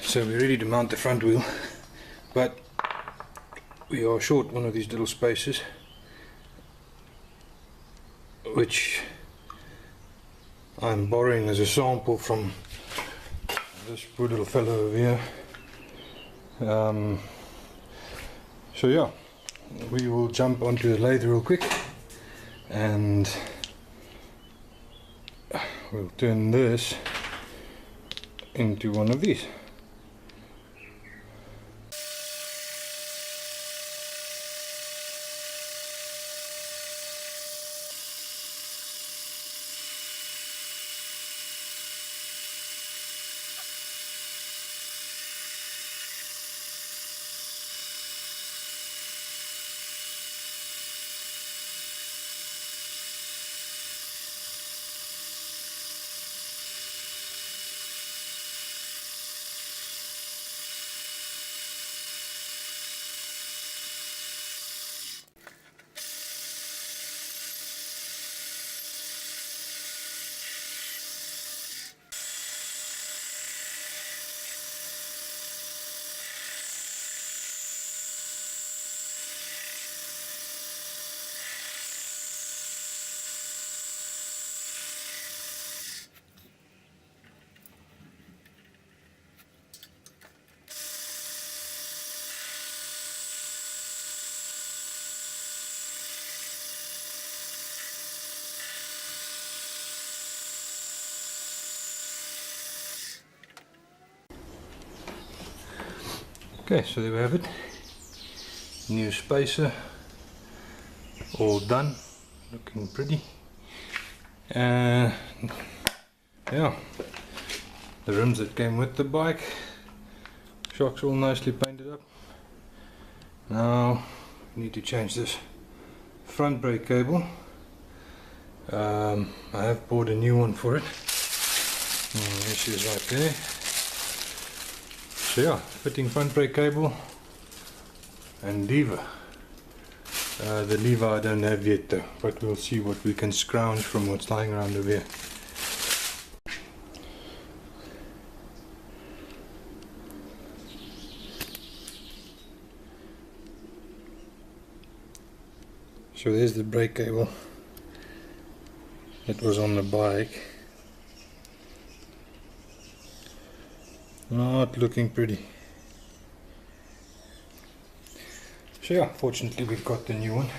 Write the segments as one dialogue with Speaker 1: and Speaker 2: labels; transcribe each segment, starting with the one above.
Speaker 1: So we're ready to mount the front wheel, but we are short one of these little spaces, which I'm borrowing as a sample from this poor little fellow over here. So yeah, we will jump onto the lathe real quick and we'll turn this into one of these. Okay, so there we have it. New spacer, all done, looking pretty. Yeah, the rims that came with the bike, shocks all nicely painted up. Now we need to change this front brake cable. I have bought a new one for it. There she is right there. So yeah, fitting front brake cable and lever. The lever I don't have yet though, but we'll see what we can scrounge from what's lying around over here. So there's the brake cable that was on the bike. Not looking pretty. So yeah, fortunately we've got the new one.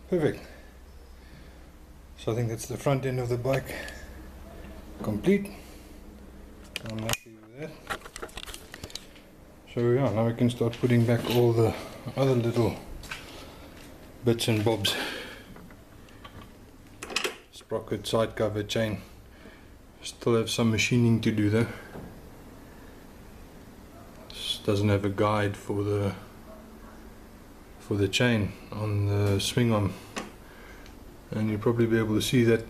Speaker 1: Perfect. So I think that's the front end of the bike complete. I'm happy with that. So yeah, now we can start putting back all the other little bits and bobs. Sprocket, side cover, chain. Still have some machining to do though. This doesn't have a guide for the chain on the swing arm, and you'll probably be able to see that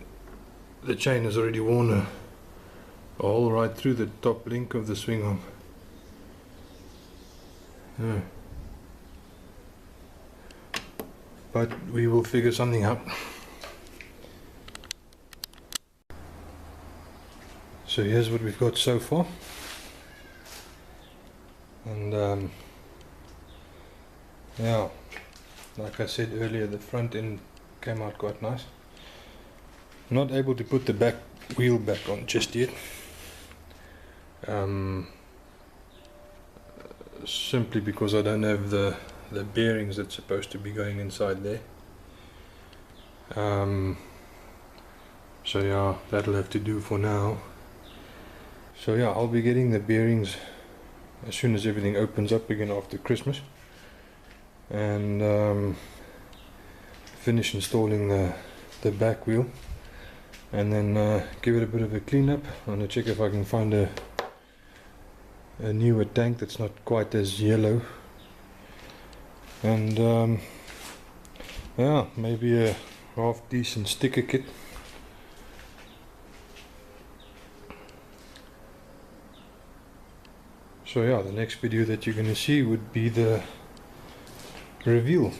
Speaker 1: the chain has already worn a hole right through the top link of the swing arm. Yeah. But we will figure something out. So here's what we've got so far, and yeah, like I said earlier, the front end came out quite nice. Not able to put the back wheel back on just yet. Simply because I don't have the bearings that's supposed to be going inside there. So yeah, that'll have to do for now. So yeah, I'll be getting the bearings as soon as everything opens up again after Christmas, and finish installing the back wheel, and then give it a bit of a clean up. I'm gonna check if I can find a newer tank that's not quite as yellow, and yeah, maybe a half decent sticker kit. So yeah, the next video that you're going to see would be the reveal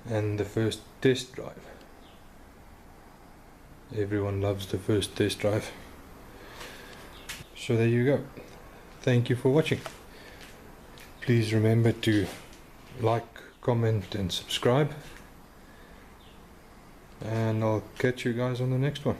Speaker 1: and the first test drive. Everyone loves the first test drive. So there you go. Thank you for watching. Please remember to like, comment and subscribe, and I'll catch you guys on the next one.